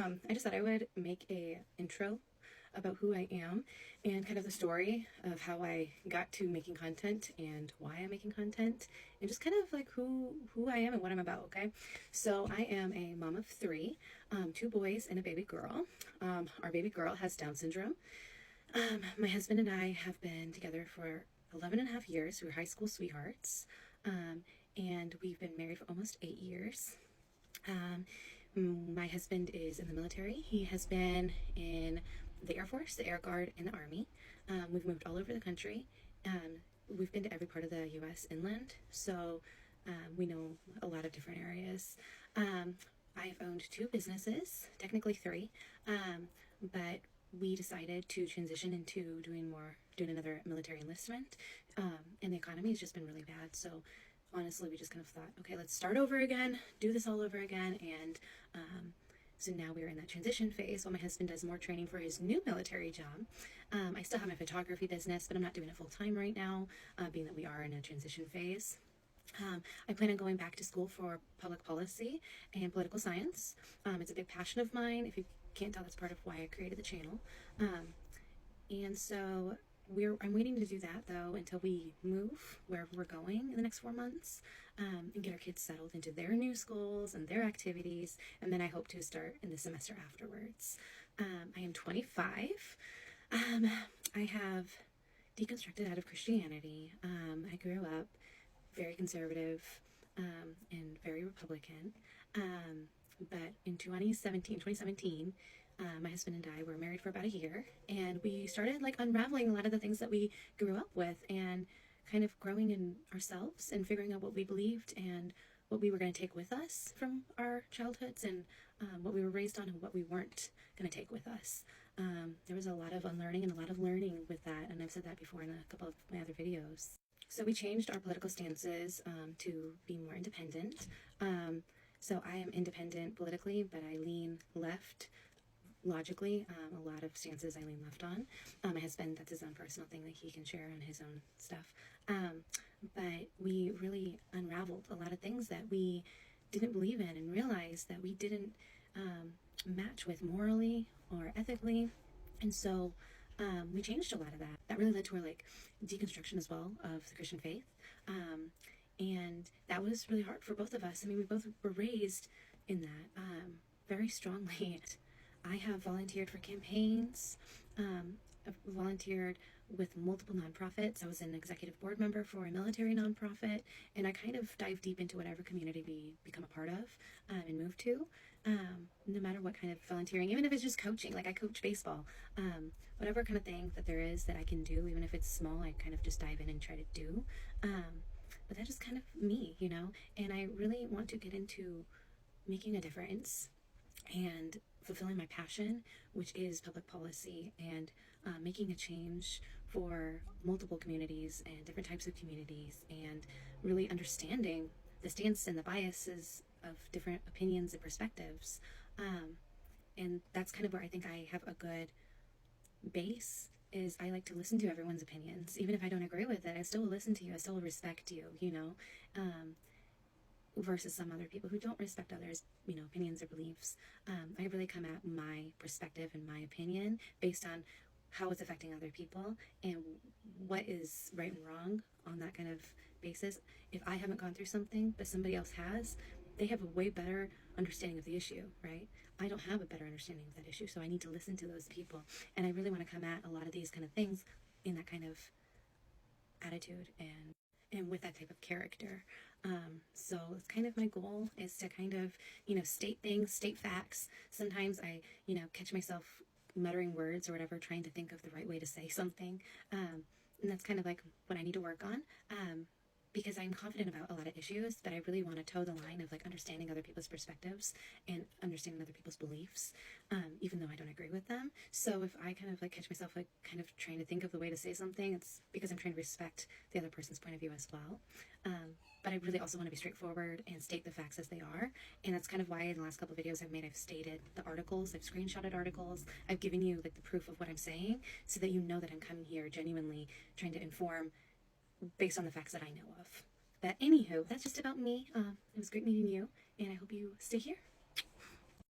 I just thought I would make a intro about who I am and kind of the story of how I got to making content and why I'm making content and just kind of like who I am and what I'm about. Okay, so I am a mom of three, two boys and a baby girl. Our baby girl has Down syndrome. My husband and I have been together for 11 and a half years. We were high school sweethearts, and we've been married for almost 8 years. My husband is in the military. He has been in the Air Force, the Air Guard, and the Army. We've moved all over the country. We've been to every part of the U.S. inland, so we know a lot of different areas. I've owned two businesses, technically three, but we decided to transition into doing another military enlistment, and the economy has just been really bad. So honestly, we just kind of thought, okay, let's start over again, do this all over again. And so now we're in that transition phase while my husband does more training for his new military job. I still have my photography business, but I'm not doing it full time right now, being that we are in a transition phase. I plan on going back to school for public policy and political science. It's a big passion of mine. If you can't tell, that's part of why I created the channel. And so I'm waiting to do that though until we move wherever we're going in the next 4 months, and get our kids settled into their new schools and their activities, and then I hope to start in the semester afterwards. I am 25. I have deconstructed out of Christianity. I grew up very conservative and very Republican, but in 2017, my husband and I were married for about a year, and we started like unraveling a lot of the things that we grew up with and kind of growing in ourselves and figuring out what we believed and what we were going to take with us from our childhoods, and what we were raised on and what we weren't going to take with us. There was a lot of unlearning and a lot of learning with that, and I've said that before in a couple of my other videos. So we changed our political stances to be more independent. So I am independent politically, but I lean left logically. A lot of stances I lean left on. My husband, that's his own personal thing that he can share on his own stuff. But we really unraveled a lot of things that we didn't believe in and realized that we didn't match with morally or ethically. And so we changed a lot of that. That really led to our like deconstruction as well of the Christian faith. And that was really hard for both of us. I mean, we both were raised in that very strongly. I have volunteered for campaigns. I've volunteered with multiple nonprofits. I was an executive board member for a military nonprofit, and I kind of dive deep into whatever community we become a part of and move to. No matter what kind of volunteering, even if it's just coaching, like I coach baseball, whatever kind of thing that there is that I can do, even if it's small, I kind of just dive in and try to do. But that's just kind of me, you know, and I really want to get into making a difference and fulfilling my passion, which is public policy, and making a change for multiple communities and different types of communities, and really understanding the stance and the biases of different opinions and perspectives. And that's kind of where I think I have a good base, is I like to listen to everyone's opinions. Even if I don't agree with it, I still will listen to you. I still will respect you, you know, versus some other people who don't respect others, you know, opinions or beliefs. I really come at my perspective and my opinion based on how it's affecting other people and what is right and wrong on that kind of basis. If I haven't gone through something, but somebody else has, they have a way better understanding of the issue, right? I don't have a better understanding of that issue, so I need to listen to those people. And I really want to come at a lot of these kind of things in that kind of attitude and with that type of character. So it's kind of my goal is to kind of, you know, state things, state facts. Sometimes I, you know, catch myself muttering words or whatever, trying to think of the right way to say something. And that's kind of like what I need to work on. Because I'm confident about a lot of issues, but I really want to toe the line of like understanding other people's perspectives and understanding other people's beliefs, even though I don't agree with them. So if I kind of like catch myself like kind of trying to think of the way to say something, it's because I'm trying to respect the other person's point of view as well. But I really also want to be straightforward and state the facts as they are. And that's kind of why in the last couple of videos I've stated the articles, I've screenshotted articles, I've given you like the proof of what I'm saying so that you know that I'm coming here genuinely trying to inform based on the facts that I know of. But anywho, that's just about me. It was great meeting you, and I hope you stay here.